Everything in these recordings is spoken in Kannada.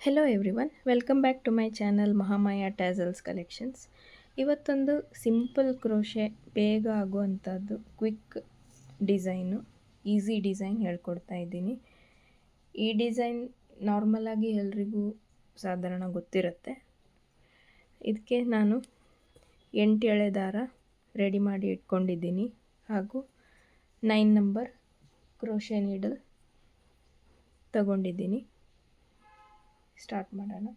Hello everyone welcome back to my channel Mahamaya tassels collections. ಇವತ್ತೊಂದು ಸಿಂಪಲ್ ಕ್ರೋಶೆ ಬೇಗ ಆಗುವಂಥದ್ದು ಕ್ವಿಕ್ ಡಿಸೈನು ಈಸಿ ಡಿಸೈನ್ ಹೇಳ್ಕೊಡ್ತಾ ಇದ್ದೀನಿ. ಈ ಡಿಸೈನ್ ನಾರ್ಮಲಾಗಿ ಎಲ್ರಿಗೂ ಸಾಧಾರಣ ಗೊತ್ತಿರುತ್ತೆ. ಇದಕ್ಕೆ ನಾನು 8 ಎಳೆ ದಾರ ರೆಡಿ ಮಾಡಿ ಇಟ್ಕೊಂಡಿದ್ದೀನಿ ಹಾಗೂ 9 ನಂಬರ್ ಕ್ರೋಶೆ ನೀಡಲ್ ತಗೊಂಡಿದ್ದೀನಿ. ಸ್ಟಾರ್ಟ್ ಮಾಡೋಣ.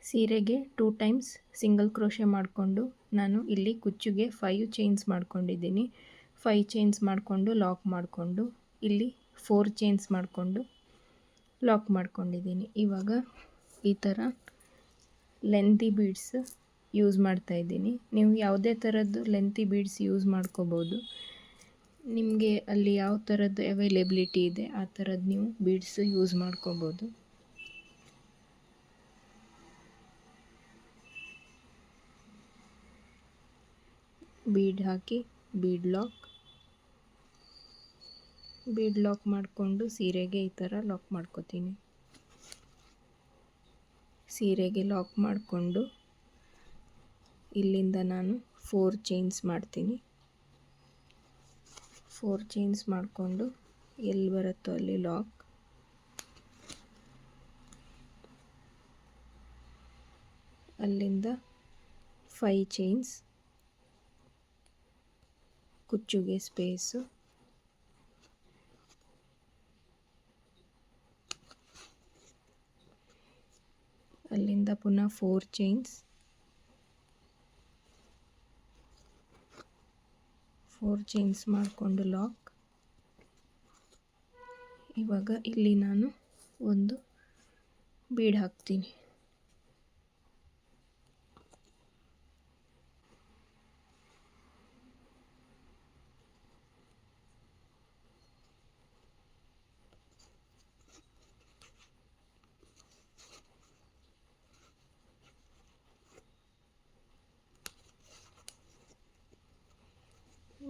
ಸೀರೆಗೆ 2 ಟೈಮ್ಸ್ ಸಿಂಗಲ್ ಕ್ರೋಶೆ ಮಾಡಿಕೊಂಡು ನಾನು ಇಲ್ಲಿ ಕುಚ್ಚುಗೆ 5 ಚೈನ್ಸ್ ಮಾಡ್ಕೊಂಡಿದ್ದೀನಿ. 5 ಚೈನ್ಸ್ ಮಾಡಿಕೊಂಡು ಲಾಕ್ ಮಾಡಿಕೊಂಡು ಇಲ್ಲಿ 4 ಚೈನ್ಸ್ ಮಾಡಿಕೊಂಡು ಲಾಕ್ ಮಾಡ್ಕೊಂಡಿದ್ದೀನಿ. ಇವಾಗ ಈ ಥರ ಲೆಂತಿ ಬೀಡ್ಸ್ ಯೂಸ್ ಮಾಡ್ತಾ ಇದ್ದೀನಿ. ನೀವು ಯಾವುದೇ ಥರದ್ದು ಲೆಂತಿ ಬೀಡ್ಸ್ ಯೂಸ್ ಮಾಡ್ಕೋಬೋದು. ನಿಮಗೆ ಅಲ್ಲಿ ಯಾವ ಥರದ್ದು ಅವೈಲೇಬಿಲಿಟಿ ಇದೆ ಆ ಥರದ್ದು ನೀವು ಬೀಡ್ಸ್ ಯೂಸ್ ಮಾಡ್ಕೋಬೋದು. ಬೀಡ್ ಹಾಕಿ ಬೀಡ್ ಲಾಕ್ ಮಾಡಿಕೊಂಡು ಸೀರೆಗೆ ಈ ಥರ ಲಾಕ್ ಮಾಡ್ಕೋತೀನಿ. ಸೀರೆಗೆ ಲಾಕ್ ಮಾಡಿಕೊಂಡು ಇಲ್ಲಿಂದ ನಾನು 4 ಚೈನ್ಸ್ ಮಾಡ್ತೀನಿ. 4 ಚೈನ್ಸ್ ಮಾಡಿಕೊಂಡು ಎಲ್ಲಿ ಬರುತ್ತೋ ಅಲ್ಲಿ ಲಾಕ್, ಅಲ್ಲಿಂದ 5 ಚೈನ್ಸ್, ಕುಚ್ಚುಗೆ ಸ್ಪೇಸು, ಅಲ್ಲಿಂದ ಪುನಃ 4 ಚೈನ್ಸ್, 4 ಚೈನ್ಸ್ ಮಾಡಿಕೊಂಡು ಲಾಕ್. ಇವಾಗ ಇಲ್ಲಿ ನಾನು ಒಂದು ಬೀಡ್ ಹಾಕ್ತೀನಿ.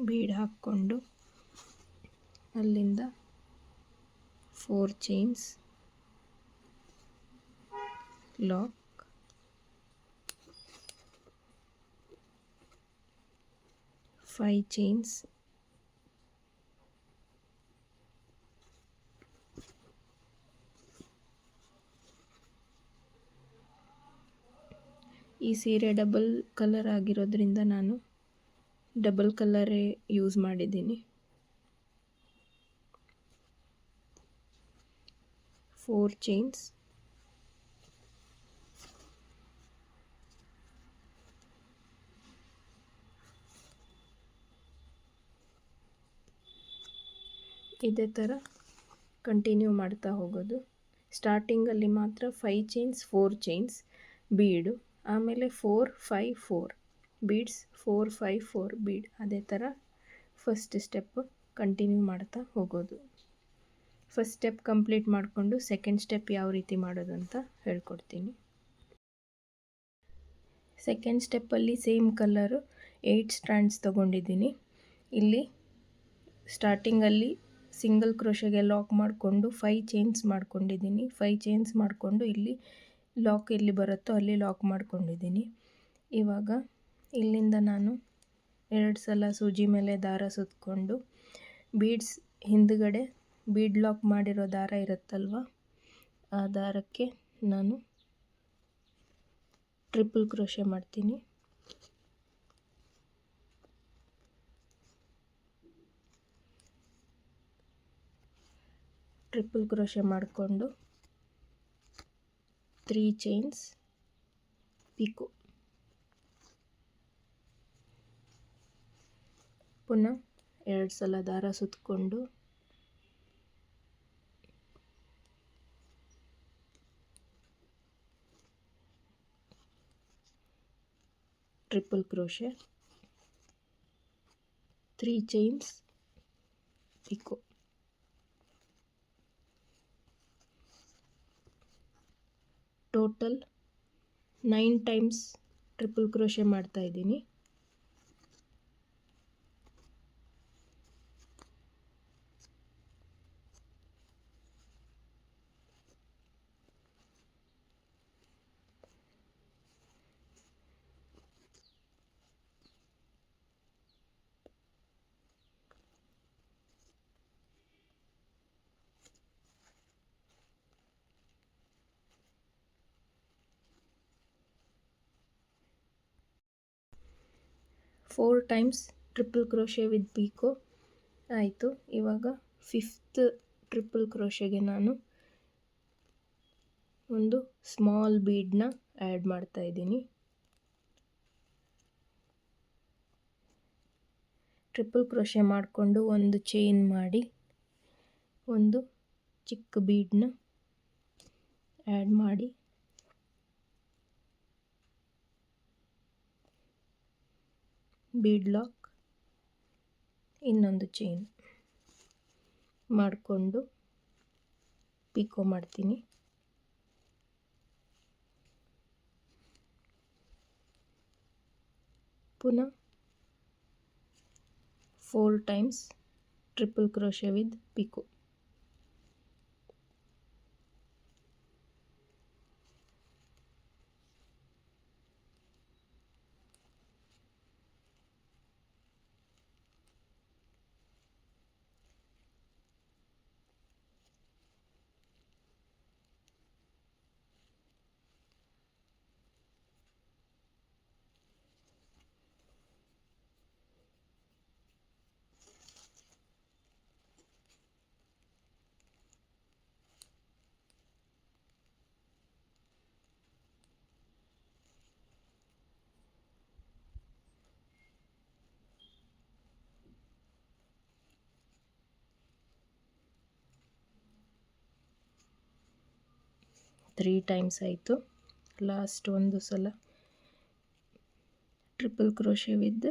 ಬೀಡ್ ಹಾಕ್ಕೊಂಡು ಅಲ್ಲಿಂದ 4 ಚೈನ್ಸ್ ಲಾಕ್, 5 ಚೈನ್ಸ್, ಈ ಸೀರೆ ಡಬಲ್ ಕಲರ್ ಆಗಿರೋದ್ರಿಂದ ನಾನು ಡಬಲ್ ಕಲರೇ ಯೂಸ್ ಮಾಡಿದ್ದೀನಿ. 4 ಚೈನ್ಸ್, ಇದೇ ಥರ ಕಂಟಿನ್ಯೂ ಮಾಡ್ತಾ ಹೋಗೋದು. ಸ್ಟಾರ್ಟಿಂಗಲ್ಲಿ ಮಾತ್ರ 5 ಚೈನ್ಸ್ 4 ಚೈನ್ಸ್ ಬೀಡು, ಆಮೇಲೆ 4 5 4 ಬೀಡ್ಸ್, 4 5 4 ಬೀಡ್. ಅದೇ ಥರ ಫಸ್ಟ್ ಸ್ಟೆಪ್ ಕಂಟಿನ್ಯೂ ಮಾಡ್ತಾ ಹೋಗೋದು. ಫಸ್ಟ್ ಸ್ಟೆಪ್ ಕಂಪ್ಲೀಟ್ ಮಾಡಿಕೊಂಡು ಸೆಕೆಂಡ್ ಸ್ಟೆಪ್ ಯಾವ ರೀತಿ ಮಾಡೋದು ಅಂತ ಹೇಳ್ಕೊಡ್ತೀನಿ. ಸೆಕೆಂಡ್ ಸ್ಟೆಪ್ಪಲ್ಲಿ ಸೇಮ್ ಕಲರು 8 ಸ್ಟ್ಯಾಂಡ್ಸ್ ತೊಗೊಂಡಿದ್ದೀನಿ. ಇಲ್ಲಿ ಸ್ಟಾರ್ಟಿಂಗಲ್ಲಿ ಸಿಂಗಲ್ ಕ್ರೋಶೆಗೆ ಲಾಕ್ ಮಾಡಿಕೊಂಡು 5 ಚೈನ್ಸ್ ಮಾಡ್ಕೊಂಡಿದ್ದೀನಿ. 5 ಚೈನ್ಸ್ ಮಾಡಿಕೊಂಡು ಇಲ್ಲಿ ಲಾಕ್ ಎಲ್ಲಿ ಬರುತ್ತೋ ಅಲ್ಲಿ ಲಾಕ್ ಮಾಡ್ಕೊಂಡಿದ್ದೀನಿ. ಇವಾಗ ಇಲ್ಲಿಂದ ನಾನು 2 ಸಲ ಸೂಜಿ ಮೇಲೆ ದಾರ ಸುತ್ತಕೊಂಡು ಬೀಡ್ಸ್ ಹಿಂದುಗಡೆ ಬೀಡ್ ಲಾಕ್ ಮಾಡಿರೋ ದಾರ ಇರುತ್ತಲ್ವ, ಆ ದಾರಕ್ಕೆ ನಾನು ಟ್ರಿಪಲ್ ಕ್ರೋಶೆ ಮಾಡ್ತೀನಿ. ಟ್ರಿಪಲ್ ಕ್ರೋಶೆ ಮಾಡಿಕೊಂಡು 3 ಚೈನ್ಸ್ ಪಿಕೋ, ಪುನಃ 2 ಸಲ ದಾರ ಸುತ್ತಕೊಂಡು triple crochet, 3 chains picot, total 9 times triple crochet ಮಾಡ್ತಾ ಇದ್ದೀನಿ. 4 times triple crochet with picot ಆಯಿತು. ಇವಾಗ 5th ಟ್ರಿಪಲ್ ಕ್ರೋಶೆಗೆ ನಾನು ಒಂದು ಸ್ಮಾಲ್ ಬೀಡನ್ನ ಆ್ಯಡ್ ಮಾಡ್ತಾ ಇದ್ದೀನಿ. ಟ್ರಿಪಲ್ ಕ್ರೋಶೆ ಮಾಡಿಕೊಂಡು ಒಂದು ಚೈನ್ ಮಾಡಿ ಒಂದು ಚಿಕ್ಕ ಬೀಡನ್ನ ಆ್ಯಡ್ ಮಾಡಿ ಬೀಡ್ ಲಾಕ್, ಇನ್ನೊಂದು ಚೈನ್ ಮಾಡಿಕೊಂಡು ಪಿಕೋ ಮಾಡ್ತೀನಿ. ಪುನಃ 4 times triple crochet with picot. Three times ಆಯಿತು. ಲಾಸ್ಟ್ ಒಂದು ಸಲ ಟ್ರಿಪಲ್ ಕ್ರೋಶೆ ವಿತ್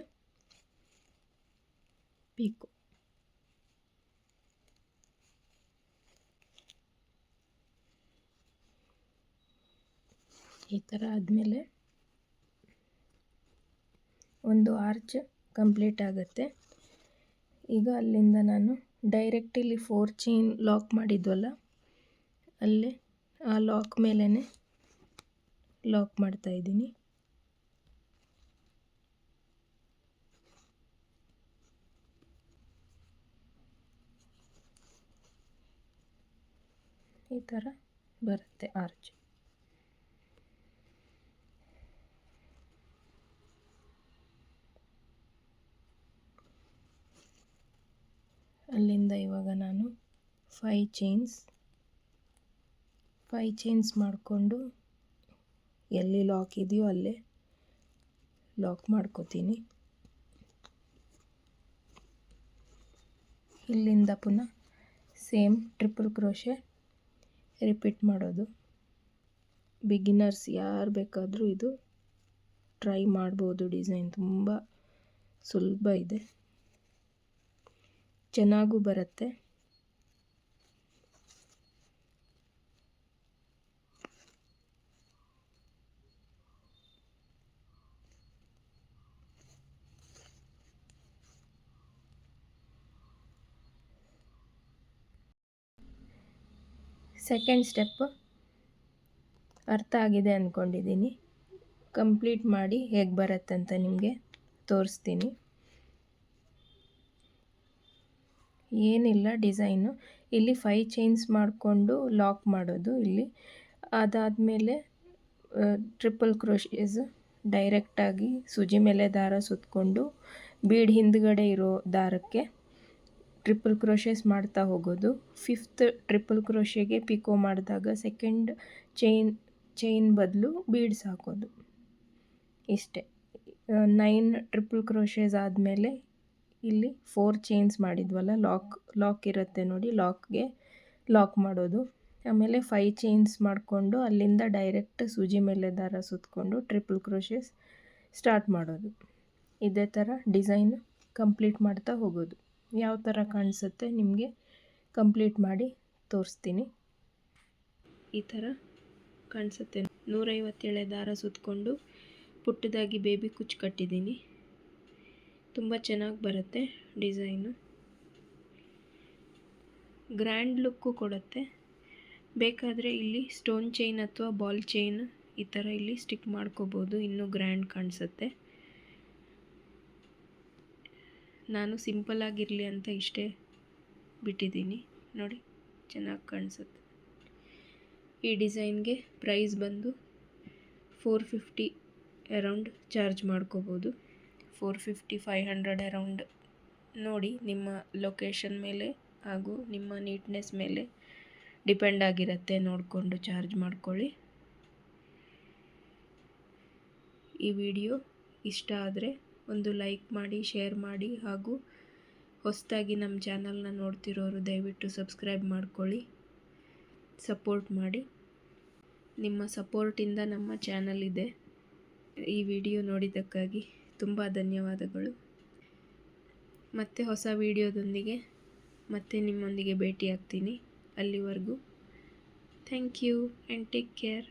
ಪಿಕೋ. ಈ ಥರ ಆದಮೇಲೆ ಒಂದು ಆರ್ಚ್ ಕಂಪ್ಲೀಟ್ ಆಗುತ್ತೆ. ಈಗ ಅಲ್ಲಿಂದ ನಾನು ಡೈರೆಕ್ಟ್ ಇಲ್ಲಿ 4 ಚೈನ್ ಲಾಕ್ ಮಾಡಿದ್ವಲ್ಲ, ಅಲ್ಲೇ ಆ ಲಾಕ್ ಮೇಲೇ ಲಾಕ್ ಮಾಡ್ತಾ ಇದ್ದೀನಿ. ಈ ಥರ ಬರುತ್ತೆ ಆರ್ಚ್. ಅಲ್ಲಿಂದ ಇವಾಗ ನಾನು 5 ಚೈನ್ಸ್ ಮಾಡಿಕೊಂಡು ಎಲ್ಲಿ ಲಾಕ್ ಇದೆಯೋ ಅಲ್ಲೇ ಲಾಕ್ ಮಾಡ್ಕೋತೀನಿ. ಇಲ್ಲಿಂದ ಪುನಃ ಸೇಮ್ ಟ್ರಿಪಲ್ ಕ್ರೋಶೆ ರಿಪೀಟ್ ಮಾಡೋದು. ಬಿಗಿನರ್ಸ್ ಯಾರು ಬೇಕಾದರೂ ಇದು ಟ್ರೈ ಮಾಡ್ಬೋದು. ಡಿಸೈನ್ ತುಂಬ ಸುಲಭ ಇದೆ, ಚೆನ್ನಾಗೂ ಬರುತ್ತೆ. ಸೆಕೆಂಡ್ ಸ್ಟೆಪ್ ಅರ್ಥ ಆಗಿದೆ ಅಂದ್ಕೊಂಡಿದ್ದೀನಿ. ಕಂಪ್ಲೀಟ್ ಮಾಡಿ ಹೇಗೆ ಬರುತ್ತಂತ ನಿಮಗೆ ತೋರಿಸ್ತೀನಿ. ಏನಿಲ್ಲ, ಡಿಸೈನು ಇಲ್ಲಿ 5 ಚೈನ್ಸ್ ಮಾಡಿಕೊಂಡು ಲಾಕ್ ಮಾಡೋದು ಇಲ್ಲಿ. ಅದಾದಮೇಲೆ ಟ್ರಿಪಲ್ ಕ್ರೋಶೇಸ್ ಡೈರೆಕ್ಟಾಗಿ ಸೂಜಿ ಮೇಲೆ ದಾರ ಸುತ್ತಕೊಂಡು ಬೀಡ್ ಹಿಂದ್ಗಡೆ ಇರೋ ದಾರಕ್ಕೆ ಟ್ರಿಪಲ್ ಕ್ರೋಶೇಸ್ ಮಾಡ್ತಾ ಹೋಗೋದು. 5th ಟ್ರಿಪಲ್ ಕ್ರೋಶೆಗೆ ಪಿಕೋ ಮಾಡಿದಾಗ ಸೆಕೆಂಡ್ ಚೈನ್ ಬದಲು ಬೀಡ್ಸ್ ಹಾಕೋದು. ಇಷ್ಟೇ. 9 ಟ್ರಿಪಲ್ ಕ್ರೋಶೇಸ್ ಆದಮೇಲೆ ಇಲ್ಲಿ 4 ಚೈನ್ಸ್ ಮಾಡಿದ್ವಲ್ಲ, ಲಾಕ್ ಇರುತ್ತೆ ನೋಡಿ, ಲಾಕ್ಗೆ ಲಾಕ್ ಮಾಡೋದು. ಆಮೇಲೆ 5 ಚೈನ್ಸ್ ಮಾಡಿಕೊಂಡು ಅಲ್ಲಿಂದ ಡೈರೆಕ್ಟ್ ಸೂಜಿ ಮೇಲೆ ದಾರ ಸುತ್ತಕೊಂಡು ಟ್ರಿಪಲ್ ಕ್ರೋಶೇಸ್ ಸ್ಟಾರ್ಟ್ ಮಾಡೋದು. ಇದೇ ಥರ ಡಿಸೈನ್ ಕಂಪ್ಲೀಟ್ ಮಾಡ್ತಾ ಹೋಗೋದು. ಯಾವ ಥರ ಕಾಣಿಸುತ್ತೆ ನಿಮಗೆ ಕಂಪ್ಲೀಟ್ ಮಾಡಿ ತೋರಿಸ್ತೀನಿ. ಈ ಥರ ಕಾಣಿಸುತ್ತೆ. 157 ದಾರ ಸುತ್ತಕೊಂಡು ಪುಟ್ಟದಾಗಿ ಬೇಬಿ ಕುಚ್ಚು ಕಟ್ಟಿದ್ದೀನಿ. ತುಂಬ ಚೆನ್ನಾಗಿ ಬರುತ್ತೆ ಡಿಸೈನು, ಗ್ರ್ಯಾಂಡ್ ಲುಕ್ಕು ಕೊಡುತ್ತೆ. ಬೇಕಾದರೆ ಇಲ್ಲಿ ಸ್ಟೋನ್ ಚೈನ್ ಅಥವಾ ಬಾಲ್ ಚೈನ್ ಈ ಥರ ಇಲ್ಲಿ ಸ್ಟಿಕ್ ಮಾಡ್ಕೋಬೋದು, ಇನ್ನೂ ಗ್ರ್ಯಾಂಡ್ ಕಾಣಿಸುತ್ತೆ. ನಾನು ಸಿಂಪಲ್ ಆಗಿರಲಿ ಅಂತ ಇಷ್ಟೇ ಬಿಟ್ಟಿದ್ದೀನಿ ನೋಡಿ, ಚೆನ್ನಾಗಿ ಕಾಣಿಸುತ್ತೆ. ಈ ಡಿಸೈನ್ಗೆ ಪ್ರೈಸ್ ಬಂದು 450 ಅರೌಂಡ್ ಚಾರ್ಜ್ ಮಾಡ್ಕೋಬೋದು. 450-500 ಅರೌಂಡ್ ನೋಡಿ. ನಿಮ್ಮ ಲೊಕೇಶನ್ ಮೇಲೆ ಹಾಗೂ ನಿಮ್ಮ ನೀಟ್ನೆಸ್ ಮೇಲೆ ಡಿಪೆಂಡ್ ಆಗಿರುತ್ತೆ, ನೋಡಿಕೊಂಡು ಚಾರ್ಜ್ ಮಾಡ್ಕೊಳ್ಳಿ. ಈ ವಿಡಿಯೋ ಇಷ್ಟ ಆದರೆ ಒಂದು ಲೈಕ್ ಮಾಡಿ, ಶೇರ್ ಮಾಡಿ, ಹಾಗೂ ಹೊಸದಾಗಿ ನಮ್ಮ ಚಾನಲ್ನ ನೋಡ್ತಿರೋರು ದಯವಿಟ್ಟು ಸಬ್ಸ್ಕ್ರೈಬ್ ಮಾಡ್ಕೊಳ್ಳಿ, ಸಪೋರ್ಟ್ ಮಾಡಿ. ನಿಮ್ಮ ಸಪೋರ್ಟಿಂದ ನಮ್ಮ ಚಾನಲ್ ಇದೆ. ಈ ವಿಡಿಯೋ ನೋಡಿದ್ದಕ್ಕಾಗಿ ತುಂಬ ಧನ್ಯವಾದಗಳು. ಮತ್ತೆ ಹೊಸ ವಿಡಿಯೋದೊಂದಿಗೆ ಮತ್ತೆ ನಿಮ್ಮೊಂದಿಗೆ ಭೇಟಿಯಾಗ್ತೀನಿ. ಅಲ್ಲಿವರೆಗೂ thank you and take care.